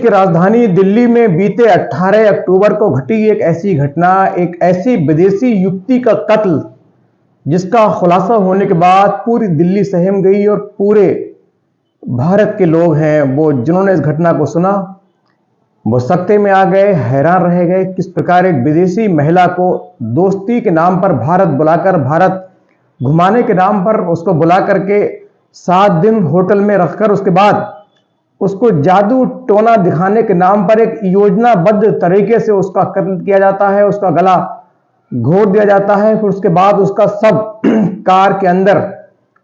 की राजधानी दिल्ली में बीते 18 अक्टूबर को घटी एक ऐसी घटना, एक ऐसी विदेशी युवती का कत्ल जिसका खुलासा होने के बाद पूरी दिल्ली सहम गई और पूरे भारत के लोग हैं वो जिन्होंने इस घटना को सुना वो सकते में आ गए, हैरान रह गए। किस प्रकार एक विदेशी महिला को दोस्ती के नाम पर भारत बुलाकर, भारत घुमाने के नाम पर उसको बुला करके 7 दिन होटल में रखकर उसके बाद उसको जादू टोना दिखाने के नाम पर एक योजनाबद्ध तरीके से उसका कत्ल किया जाता है, उसका गला घोट दिया जाता है। फिर उसके बाद उसका शव कार के अंदर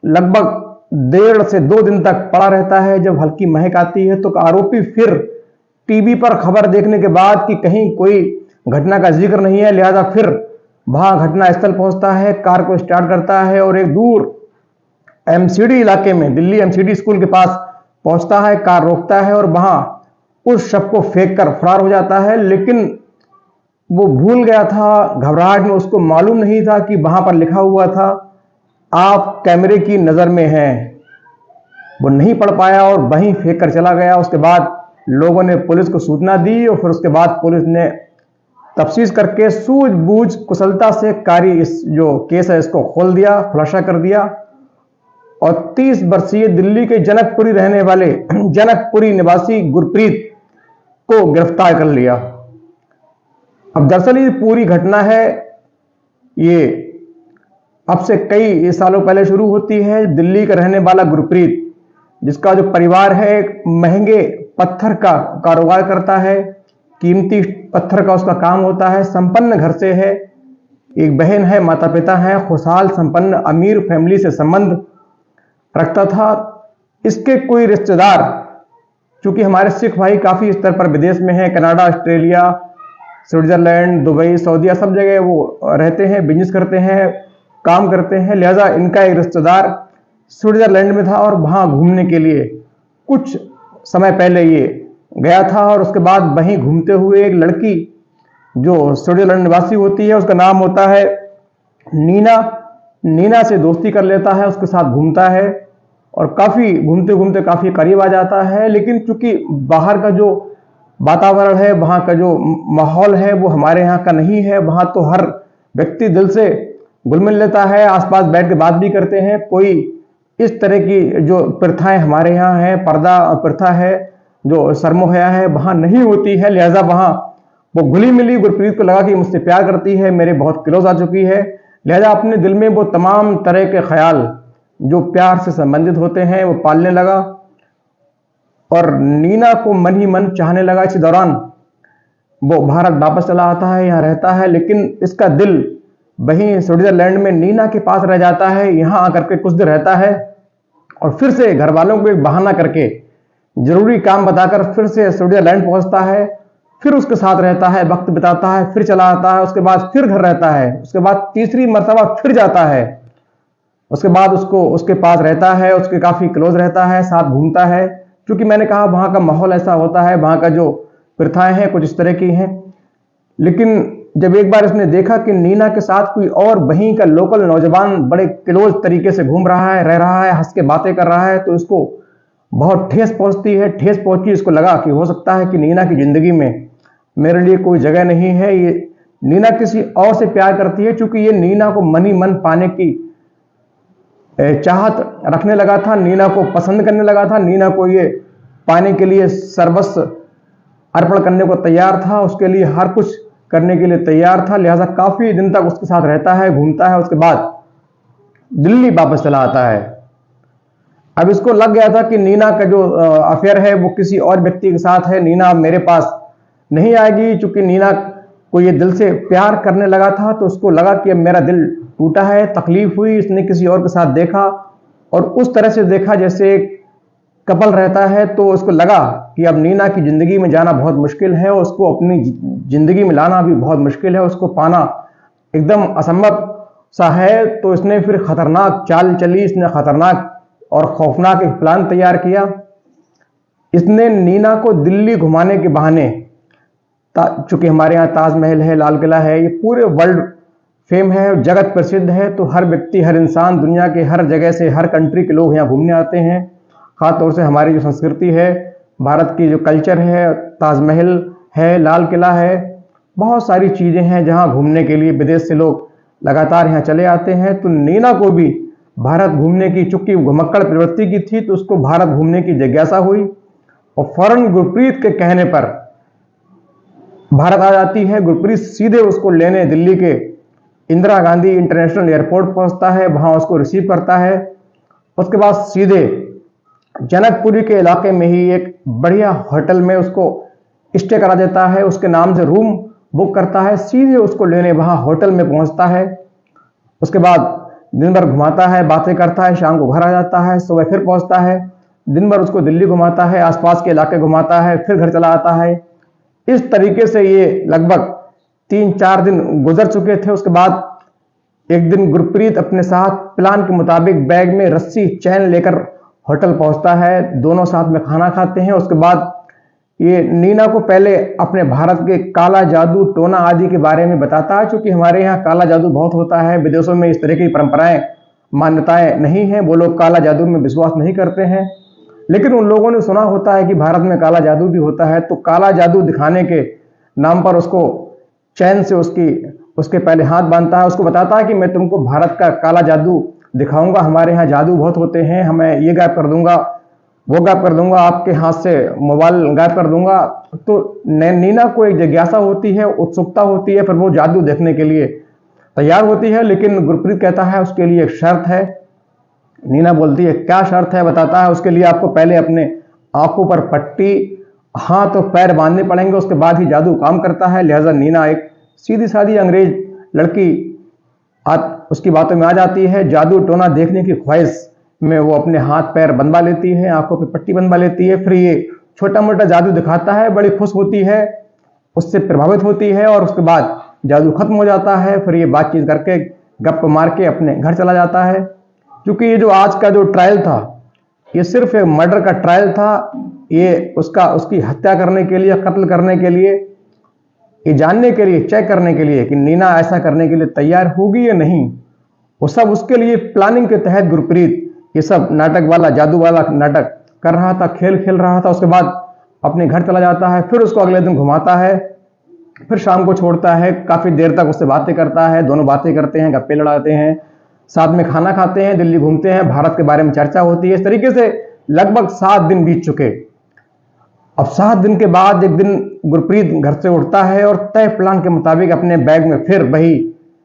लगभग 1.5 से 2 दिन तक पड़ा रहता है। जब हल्की महक आती है तो आरोपी फिर टीवी पर खबर देखने के बाद कि कहीं कोई घटना का जिक्र नहीं है, लिहाजा फिर वहां घटना स्थल पहुंचता है, कार को स्टार्ट करता है और एक दूर एमसीडी इलाके में, दिल्ली एमसीडी स्कूल के पास पहुंचता है, कार रोकता है और वहां उस शव को फेंक कर फरार हो जाता है। लेकिन वो भूल गया था, घबराहट में उसको मालूम नहीं था कि वहां पर लिखा हुआ था आप कैमरे की नजर में हैं। वो नहीं पढ़ पाया और वहीं फेंक कर चला गया। उसके बाद लोगों ने पुलिस को सूचना दी और फिर उसके बाद पुलिस ने तफ्तीश करके सूझबूझ कुशलता से कार्य इस जो केस है इसको खोल दिया, खुलासा कर दिया और 30 वर्षीय दिल्ली के जनकपुरी रहने वाले जनकपुरी निवासी गुरप्रीत को गिरफ्तार कर लिया। अब दरअसल ये पूरी घटना है ये अब से कई सालों पहले शुरू होती है। दिल्ली का रहने वाला गुरप्रीत, जिसका जो परिवार है एक महंगे पत्थर का कारोबार करता है, कीमती पत्थर का उसका काम होता है, संपन्न घर से है, एक बहन है, माता पिता है, खुशहाल संपन्न अमीर फैमिली से संबंध रखता था। इसके कोई रिश्तेदार, चूंकि हमारे सिख भाई काफी स्तर पर विदेश में हैं, कनाडा, ऑस्ट्रेलिया, स्विट्जरलैंड, दुबई, सऊदीया, सब जगह वो रहते हैं, बिजनेस करते हैं, काम करते हैं, लिहाजा इनका एक रिश्तेदार स्विट्जरलैंड में था और वहां घूमने के लिए कुछ समय पहले ये गया था। और उसके बाद वहीं घूमते हुए एक लड़की जो स्विट्जरलैंड निवासी होती है, उसका नाम होता है नीना से दोस्ती कर लेता है, उसके साथ घूमता है और काफी घूमते घूमते काफी करीब आ जाता है। लेकिन चूंकि बाहर का जो वातावरण है, वहां का जो माहौल है वो हमारे यहाँ का नहीं है। वहां तो हर व्यक्ति दिल से घुल मिल लेता है, आसपास बैठ के बात भी करते हैं। कोई इस तरह की जो प्रथाएं हमारे यहाँ है, पर्दा प्रथा है, जो सरमोहया है, वहां नहीं होती है। लिहाजा वहां वो घुली मिली गुरप्रीत को लगा कि मुझसे प्यार करती है, मेरे बहुत क्लोज आ चुकी है। लिहाजा अपने दिल में वो तमाम तरह के ख्याल जो प्यार से संबंधित होते हैं वो पालने लगा और नीना को मन ही मन चाहने लगा। इसी दौरान वो भारत वापस चला आता है, यहाँ रहता है, लेकिन इसका दिल वहीं स्विट्जरलैंड में नीना के पास रह जाता है। यहाँ आकर के कुछ देर रहता है और फिर से घर वालों को एक बहाना करके, जरूरी काम बताकर फिर से स्विट्जरलैंड पहुंचता है, फिर उसके साथ रहता है, वक्त बिताता है, फिर चला आता है, उसके बाद फिर घर रहता है, उसके बाद तीसरी मर्तबा फिर जाता है, उसके बाद उसको उसके पास रहता है, उसके काफी क्लोज रहता है, साथ घूमता है। क्योंकि मैंने कहा वहां का माहौल ऐसा होता है, वहां का जो प्रथाएं हैं कुछ इस तरह की हैं। लेकिन जब एक बार इसने देखा कि नीना के साथ कोई और वहीं का लोकल नौजवान बड़े क्लोज तरीके से घूम रहा है, रह रहा है, हंस के बातें कर रहा है, तो इसको बहुत ठेस पहुंचती है। ठेस पहुंची, इसको लगा कि हो सकता है कि नीना की जिंदगी में मेरे लिए कोई जगह नहीं है, ये नीना किसी और से प्यार करती है। चूंकि ये नीना को मन ही मन पाने की चाहत रखने लगा था, नीना को पसंद करने लगा था, नीना को ये पाने के लिए सर्वस्व अर्पण करने को तैयार था, उसके लिए हर कुछ करने के लिए तैयार था। लिहाजा काफी दिन तक उसके साथ रहता है, घूमता है, उसके बाद दिल्ली वापस चला आता है। अब इसको लग गया था कि नीना का जो अफेयर है वो किसी और व्यक्ति के साथ है, नीना मेरे पास नहीं आएगी। चूंकि नीना को ये दिल से प्यार करने लगा था तो उसको लगा कि अब मेरा दिल टूटा है, तकलीफ हुई, इसने किसी और के साथ देखा और उस तरह से देखा जैसे कपल रहता है। तो उसको लगा कि अब नीना की जिंदगी में जाना बहुत मुश्किल है, उसको अपनी जिंदगी में लाना भी बहुत मुश्किल है, उसको पाना एकदम असंभव सा है। तो इसने फिर खतरनाक चाल चली, इसने खतरनाक और खौफनाक एक प्लान तैयार किया। इसने नीना को दिल्ली घुमाने के बहाने, चूंकि हमारे यहाँ ताजमहल है, लाल किला है, ये पूरे वर्ल्ड फेम है, जगत प्रसिद्ध है, तो हर व्यक्ति, हर इंसान, दुनिया के हर जगह से, हर कंट्री के लोग यहाँ घूमने आते हैं। खास तौर से हमारी जो संस्कृति है भारत की जो कल्चर है, ताजमहल है, लाल किला है, बहुत सारी चीज़ें हैं जहां घूमने के लिए विदेश से लोग लगातार यहाँ चले आते हैं। तो नीना को भी भारत घूमने की, चूंकि घुमक्कड़ प्रवृत्ति की थी, तो उसको भारत घूमने की जिज्ञासा हुई और फौरन गुरप्रीत के कहने पर भारत आ जाती है। गुरप्रीत सीधे उसको लेने दिल्ली के इंदिरा गांधी इंटरनेशनल एयरपोर्ट पहुंचता है, वहां उसको रिसीव करता है। उसके बाद सीधे जनकपुरी के इलाके में ही एक बढ़िया होटल में उसको स्टे करा देता है, उसके नाम से रूम बुक करता है, सीधे उसको लेने वहां होटल में पहुंचता है। उसके बाद दिन भर घुमाता है, बातें करता है, शाम को घर आ जाता है, सुबह फिर पहुंचता है, दिन भर उसको दिल्ली घुमाता है, आसपास के इलाके घुमाता है, फिर घर चला आता है। इस तरीके से ये लगभग 3-4 दिन गुजर चुके थे। उसके बाद एक दिन गुरप्रीत अपने साथ प्लान के मुताबिक बैग में रस्सी चैन लेकर होटल पहुंचता है, दोनों साथ में खाना खाते हैं। उसके बाद ये नीना को पहले अपने भारत के काला जादू, टोना आदि के बारे में बताता है, क्योंकि हमारे यहाँ काला जादू बहुत होता है, विदेशों में इस तरह की परंपराएं, मान्यताएं नहीं है, वो लोग काला जादू में विश्वास नहीं करते हैं। लेकिन उन लोगों ने सुना होता है कि भारत में काला जादू भी होता है, तो काला जादू दिखाने के नाम पर उसको चैन से उसके पहले हाथ बांधता है, उसको बताता है कि मैं तुमको भारत का काला जादू दिखाऊंगा, हमारे यहाँ जादू बहुत होते हैं, हमें ये गायब कर दूंगा, वो गायब कर दूंगा, आपके हाथ से मोबाइल गायब कर दूंगा। तो नीना को एक जिज्ञासा होती है, उत्सुकता होती है, फिर वो जादू देखने के लिए तैयार होती है। लेकिन गुरप्रीत कहता है उसके लिए एक शर्त है। नीना बोलती है क्या शर्त है, बताता है उसके लिए आपको पहले अपने आंखों पर पट्टी, हाथ और पैर बांधने पड़ेंगे, उसके बाद ही जादू काम करता है। लिहाजा नीना एक सीधी सादी अंग्रेज लड़की उसकी बातों में आ जाती है। जादू टोना देखने की ख्वाहिश में वो अपने हाथ पैर बंधवा लेती है, आंखों पे पट्टी बंधवा लेती है, फिर ये छोटा मोटा जादू दिखाता है, बड़ी खुश होती है, उससे प्रभावित होती है और उसके बाद जादू खत्म हो जाता है। फिर ये बातचीत करके गप मार के अपने घर चला जाता है। क्योंकि ये जो आज का जो ट्रायल था, ये सिर्फ एक मर्डर का ट्रायल था, ये उसकी हत्या करने के लिए, कत्ल करने के लिए, ये जानने के लिए, चेक करने के लिए कि नीना ऐसा करने के लिए तैयार होगी या नहीं, वो सब उसके लिए प्लानिंग के तहत गुरप्रीत ये सब नाटक वाला, जादू वाला नाटक कर रहा था, खेल खेल रहा था। उसके बाद अपने घर चला जाता है, फिर उसको अगले दिन घुमाता है, फिर शाम को छोड़ता है, काफी देर तक उससे बातें करता है, दोनों बातें करते हैं, गप्पे लड़ाते हैं, साथ में खाना खाते हैं, दिल्ली घूमते हैं, भारत के बारे में चर्चा होती है। इस तरीके से लगभग 7 दिन बीत चुके। अब 7 दिन के बाद एक दिन गुरप्रीत घर से उठता है और तय प्लान के मुताबिक अपने बैग में फिर वही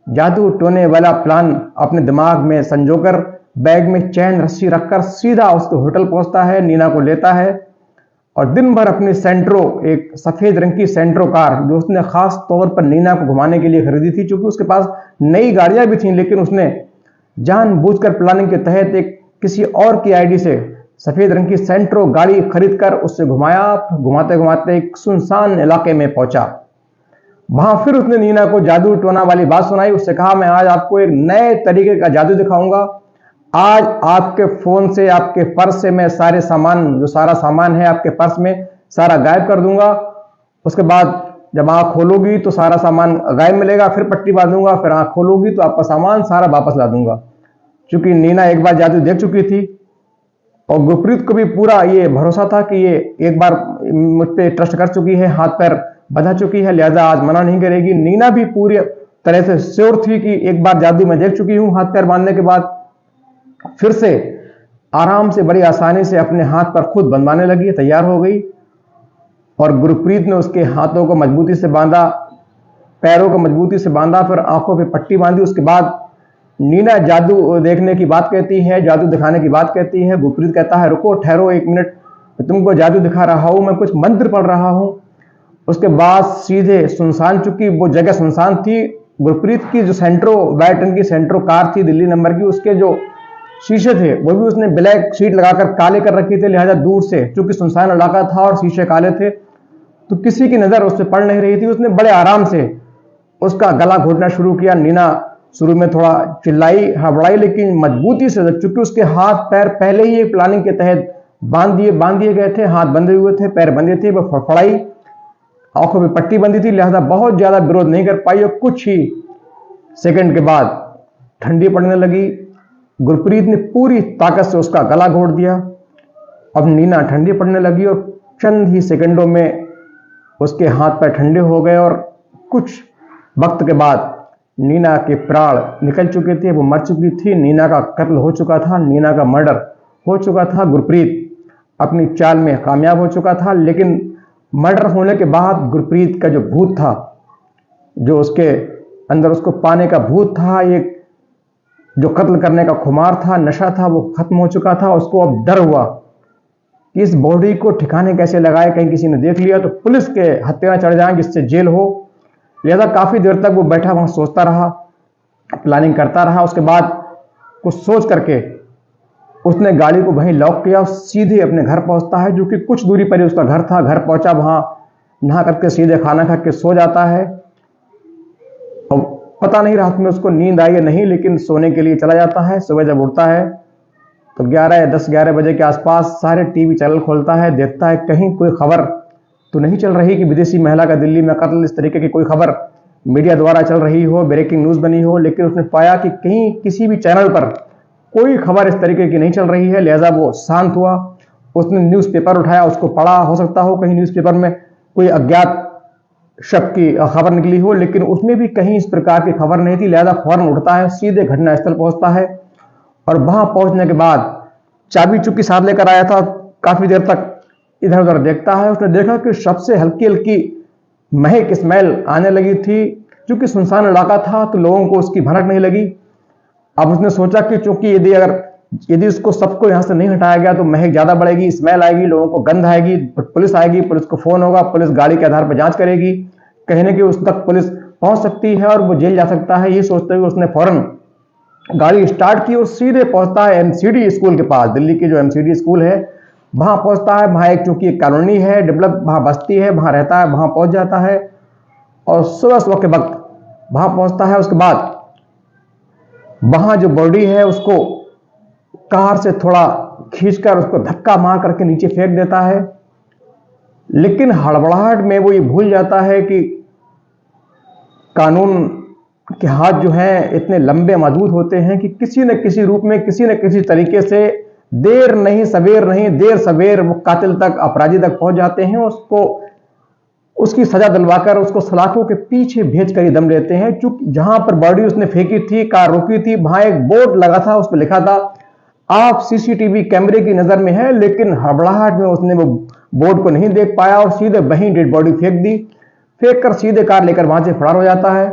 जादू टोने वाला प्लान अपने दिमाग में संजोकर बैग में चैन रस्सी रखकर सीधा उसके होटल पहुंचता है, नीना को लेता है और दिन भर अपनी सेंट्रो, एक सफेद रंग की सेंट्रो कार जो उसने खास तौर पर नीना को घुमाने के लिए खरीदी थी, क्योंकि उसके पास नई गाड़ियां भी थीं, लेकिन उसने जानबूझकर प्लानिंग के तहत एक किसी और की आईडी से सफेद रंग की सेंट्रो गाड़ी खरीदकर उससे घुमाया। घुमाते घुमाते एक सुनसान इलाके में पहुंचा। वहां फिर उसने नीना को जादू टोना वाली बात सुनाई। उससे कहा मैं आज आपको एक नए तरीके का जादू दिखाऊंगा, आज आपके फोन से, आपके पर्स से मैं सारे सामान, जो सारा सामान है आपके पर्स में, सारा गायब कर दूंगा। उसके बाद जब आंख खोलोगी तो सारा सामान गायब मिलेगा, फिर पट्टी बांधूंगा, फिर आंख खोलोगी तो आपका सामान सारा वापस ला दूंगा। क्योंकि नीना एक बार जादू देख चुकी थी और गुरप्रीत को भी पूरा ये भरोसा था कि ये एक बार मुझ पर ट्रस्ट कर चुकी है, हाथ पैर बधा चुकी है, लिहाजा आज मना नहीं करेगी। नीना भी पूरी तरह से श्योर थी कि एक बार जादू मैं देख चुकी हूं, हाथ पैर बांधने के बाद फिर से आराम से, बड़ी आसानी से अपने हाथ पर खुद बनवाने लगी, तैयार हो गई। और गुरप्रीत ने उसके हाथों को मजबूती से बांधा, पैरों को मजबूती से बांधा, फिर आंखों पे पट्टी बांधी। उसके बाद नीना जादू देखने की बात कहती है, जादू दिखाने की बात कहती है। गुरप्रीत कहता है रुको, ठहरो 1 मिनट, मैं तुमको जादू दिखा रहा हूं, मैं कुछ मंत्र पढ़ रहा हूं। उसके बाद सीधे सुनसान, चुकी वो जगह सुनसान थी, गुरप्रीत की जो सेंट्रो, वाइट रंग की सेंट्रो कार थी दिल्ली नंबर की, उसके जो शीशे थे वो भी उसने ब्लैक शीट लगाकर काले कर रखे थे। लिहाजा दूर से, चूंकि सुनसान इलाका था और शीशे काले थे, तो किसी की नजर उस पर पड़ नहीं रही थी। उसने बड़े आराम से उसका गला घोटना शुरू किया। नीना शुरू में थोड़ा चिल्लाई, हड़बड़ाई, लेकिन मजबूती से, चूंकि उसके हाथ पैर पहले ही एक प्लानिंग के तहत बांध दिए गए थे, हाथ बंधे हुए थे, पैर बंधे थे, वो फड़फड़ाई, आंखों में पट्टी बंधी थी, लिहाजा बहुत ज्यादा विरोध नहीं कर पाई और कुछ ही सेकंड के बाद ठंडी पड़ने लगी। गुरप्रीत ने पूरी ताकत से उसका गला घोट दिया। अब नीना ठंडी पड़ने लगी और चंद ही सेकंडों में उसके हाथ पैर ठंडे हो गए और कुछ वक्त के बाद नीना के प्राण निकल चुके थे, वो मर चुकी थी। नीना का कत्ल हो चुका था, नीना का मर्डर हो चुका था। गुरप्रीत अपनी चाल में कामयाब हो चुका था, लेकिन मर्डर होने के बाद गुरप्रीत का जो भूत था, जो उसके अंदर उसको पाने का भूत था, एक जो कत्ल करने का खुमार था, नशा था, वो खत्म हो चुका था। उसको अब डर हुआ कि इस बॉडी को ठिकाने कैसे लगाए, कहीं किसी ने देख लिया तो पुलिस के हत्या चढ़ जाए, जिससे जेल हो। लिहाजा काफी देर तक वो बैठा वहां सोचता रहा, प्लानिंग करता रहा। उसके बाद कुछ सोच करके उसने गाड़ी को वहीं लॉक किया और सीधे अपने घर पहुंचता है, जो कि कुछ दूरी पर ही उसका घर था। घर पहुंचा, वहां नहा करके सीधे खाना खा के सो जाता है। और पता नहीं रात में उसको नींद आई या नहीं, लेकिन सोने के लिए चला जाता है। सुबह जब उठता है तो 10-11 बजे के आसपास सारे टीवी चैनल खोलता है, देखता है कहीं कोई खबर तो नहीं चल रही कि विदेशी महिला का दिल्ली में कत्ल, इस तरीके की कोई खबर मीडिया द्वारा चल रही हो, ब्रेकिंग न्यूज बनी हो। लेकिन उसने पाया कि कहीं किसी भी चैनल पर कोई खबर इस तरीके की नहीं चल रही है। लिहाजा वो शांत हुआ, उसने न्यूज़पेपर उठाया, उसको पढ़ा। हो सकता हो कहीं न्यूज़पेपर में कोई अज्ञात शख्स की खबर निकली हो, लेकिन उसमें भी कहीं इस प्रकार की खबर नहीं थी। लिहाजा फौरन उठता है, सीधे घटनास्थल पहुंचता है और वहां पहुंचने के बाद चाबी चुप्पी साथ लेकर आया था। काफी देर तक इधर उधर देखता है। उसने देखा कि सबसे हल्की हल्की महक स्मेल आने लगी थी। चूंकि सुनसान इलाका था तो लोगों को उसकी भनक नहीं लगी। अब उसने सोचा कि चूंकि यदि उसको सबको यहां से नहीं हटाया गया तो महक ज्यादा बढ़ेगी, स्मेल आएगी, लोगों को गंध आएगी, पुलिस आएगी, पुलिस को फोन होगा, पुलिस गाड़ी के आधार पर जांच करेगी, कहने की उस तक पुलिस पहुंच सकती है और वो जेल जा सकता है। ये सोचते हुए उसने फौरन गाड़ी स्टार्ट की और सीधे पहुंचता है एमसीडी स्कूल के पास। दिल्ली की जो एमसीडी स्कूल है वहां पहुंचता है। वहां एक चूंकि एक कॉलोनी है, डेवलप वहां बस्ती है, वहां रहता है, वहां पहुंच जाता है और सुबह सुबह के वक्त वहां पहुंचता है। उसके बाद वहां जो बॉडी है उसको कार से थोड़ा खींचकर उसको धक्का मार करके नीचे फेंक देता है। लेकिन हड़बड़ाहट में वो ये भूल जाता है कि कानून के हाथ जो हैं इतने लंबे मजबूत होते हैं कि किसी न किसी रूप में, किसी न किसी तरीके से देर नहीं सवेर नहीं, देर सवेर वो कातिल तक, अपराधी तक पहुंच जाते हैं। उसको उसकी सजा दिलवाकर उसको सलाखों के पीछे भेज कर ही दम लेते हैं। चूंकि जहां पर बॉडी उसने फेंकी थी, कार रोकी थी, वहां एक बोर्ड लगा था, उस पर लिखा था आप सीसीटीवी कैमरे की नजर में है। लेकिन हड़बड़ाहट में उसने वो बोर्ड को नहीं देख पाया और सीधे वहीं डेड बॉडी फेंक दी। फेंक कर सीधे कार लेकर वहां से फरार हो जाता है।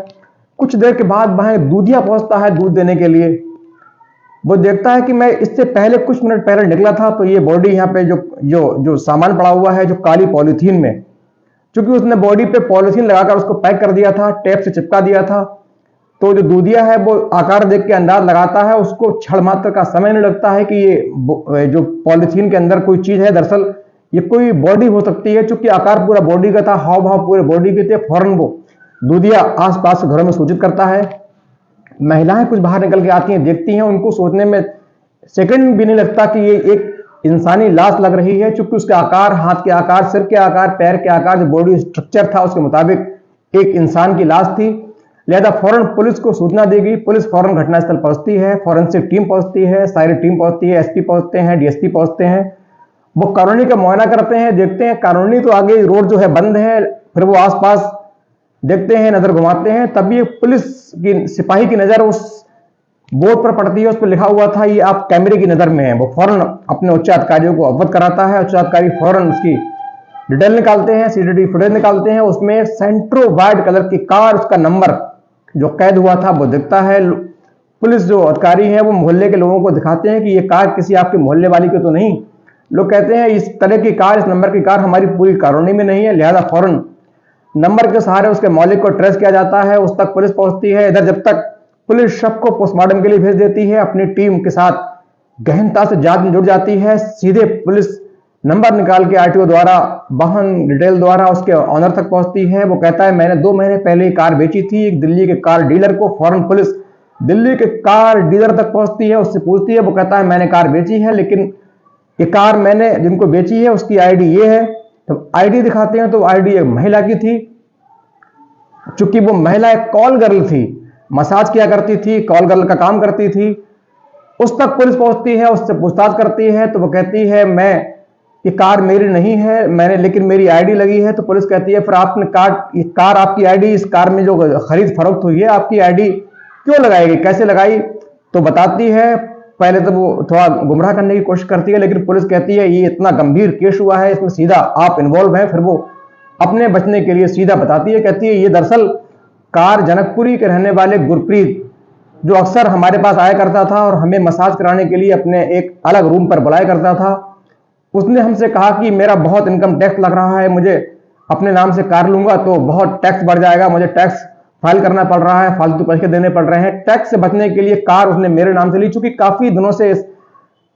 कुछ देर के बाद वहां एक दूधिया पहुंचता है दूध देने के लिए। वो देखता है कि मैं इससे पहले कुछ मिनट पहले निकला था तो ये बॉडी यहाँ पे जो जो जो सामान पड़ा हुआ है, जो काली पॉलीथीन में, क्योंकि उसने बॉडी पे पॉलीथीन लगाकर उसको पैक कर दिया था, टेप से चिपका दिया था। तो जो दूधिया है वो आकार देख के अंदाज लगाता है, उसको क्षण मात्र का समय नहीं लगता है कि ये जो पॉलीथीन के अंदर कोई चीज है, दरअसल ये कोई बॉडी हो सकती है। चूंकि आकार पूरा बॉडी का था, हाव भाव पूरे बॉडी के थे। फौरन वो दूधिया आसपास के घरों में सूचित करता है। महिलाएं कुछ बाहर निकल के आती हैं, देखती हैं, उनको सोचने में सेकंड भी नहीं लगता कि ये एक इंसानी लाश लग रही है। चूंकि उसके आकार, हाथ के आकार, सिर के आकार, पैर के आकार, जो बॉडी स्ट्रक्चर था उसके मुताबिक एक इंसान की लाश थी। लिहाजा फौरन पुलिस को सूचना दी गई। पुलिस फौरन घटनास्थल पहुंचती है, फॉरेंसिक टीम पहुंचती है, सारी टीम पहुंचती है, एसपी पहुंचते हैं, डीएसपी पहुंचते हैं। वो कॉलोनी का मुआयना करते हैं, देखते हैं कॉलोनी तो आगे रोड जो है बंद है। फिर वो आसपास देखते हैं, नजर घुमाते हैं, तभी एक पुलिस की सिपाही की नजर उस बोर्ड पर पड़ती है। उस पर लिखा हुआ था ये आप कैमरे की नजर में है। वो फौरन अपने उच्च अधिकारियों को अवगत कराता है। उच्च अधिकारी फौरन उसकी डिटेल निकालते हैं, सीसीटीवी फुटेज निकालते हैं। उसमें सेंट्रो वाइट कलर की कार, उसका नंबर जो कैद हुआ था वो दिखता है। पुलिस जो अधिकारी है वो मोहल्ले के लोगों को दिखाते हैं कि ये कार किसी आपके मोहल्ले वाली की तो नहीं। लोग कहते हैं इस तरह की कार, इस नंबर की कार हमारी पूरी कॉलोनी में नहीं है। लिहाजा फौरन नंबर के सहारे उसके मालिक को ट्रेस किया जाता है, उस तक पुलिस पहुंचती है। इधर जब तक पुलिस शव को पोस्टमार्टम के लिए भेज देती है, अपनी टीम के साथ गहनता से जांच में जुट जाती है। सीधे पुलिस नंबर निकाल के आरटीओ द्वारा, वाहन डिटेल द्वारा उसके ऑनर तक पहुंचती है। वो कहता है मैंने 2 महीने पहले कार बेची थी एक दिल्ली के कार डीलर को। फौरन पुलिस दिल्ली के कार डीलर तक पहुंचती है, उससे पूछती है। वो कहता है मैंने कार बेची है, लेकिन ये कार मैंने जिनको बेची है उसकी आईडी ये है। तो आईडी दिखाते हैं तो आईडी एक महिला की थी। चूंकि वो महिला एक कॉल गर्ल थी, मसाज किया करती थी, कॉल गर्ल का काम करती थी। उस तक पुलिस पहुंचती है, उससे पूछताछ करती है तो वो कहती है मैं कि कार मेरी नहीं है, मैंने लेकिन मेरी आईडी लगी है। तो पुलिस कहती है फिर आपने कार आपकी आईडी, इस कार में जो खरीद फरोख्त हुई है आपकी आईडी क्यों लगाएगी, कैसे लगाई? तो बताती है, पहले तो वो थोड़ा गुमराह करने की कोशिश करती है, लेकिन पुलिस कहती है ये इतना गंभीर केस हुआ है, इसमें सीधा आप इन्वॉल्व हैं। फिर वो अपने बचने के लिए सीधा बताती है, कहती है ये दरअसल कार जनकपुरी के रहने वाले गुरप्रीत, जो अक्सर हमारे पास आया करता था और हमें मसाज कराने के लिए अपने एक अलग रूम पर बुलाया करता था, उसने हमसे कहा कि मेरा बहुत इनकम टैक्स लग रहा है, मुझे अपने नाम से कार लूंगा तो बहुत टैक्स बढ़ जाएगा, मुझे टैक्स फाइल करना पड़ रहा है, फालतू पैसे देने पड़ रहे हैं। टैक्स से बचने के लिए कार उसने मेरे नाम से ली, चूंकि काफी दिनों से इस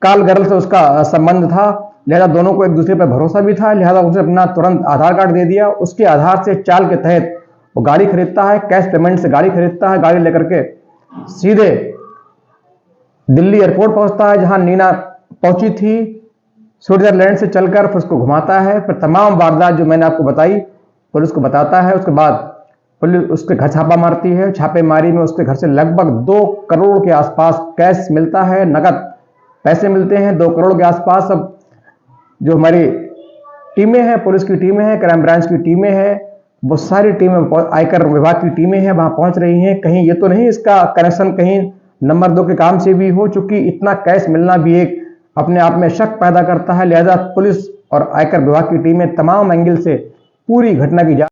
काल गर्ल से उसका संबंध था, लिहाजा दोनों को एक दूसरे पर भरोसा भी था, लिहाजा उसने अपना तुरंत आधार कार्ड दे दिया। उसके आधार से चाल के तहत वो गाड़ी खरीदता है, कैश पेमेंट से गाड़ी खरीदता है, गाड़ी लेकर के सीधे दिल्ली एयरपोर्ट पहुंचता है जहां नीना पहुंची थी। स्विट्जरलैंड से चलकर फिर उसको घुमाता है, फिर तमाम वारदात जो मैंने आपको बताई पुलिस को बताता है। उसके बाद पुलिस उसके घर छापा मारती है, छापेमारी में उसके घर से लगभग 2 करोड़ के आसपास कैश मिलता है, नकद पैसे मिलते हैं 2 करोड़ के आसपास। अब जो हमारी टीमें हैं, पुलिस की टीमें हैं, क्राइम ब्रांच की टीमें हैं, वो सारी टीमें, आयकर विभाग की टीमें हैं, वहां पहुंच रही हैं। कहीं ये तो नहीं इसका कनेक्शन कहीं नंबर 2 के काम से भी हो, चूंकि इतना कैश मिलना भी एक अपने आप में शक पैदा करता है। लिहाजा पुलिस और आयकर विभाग की टीमें तमाम एंगल से पूरी घटना की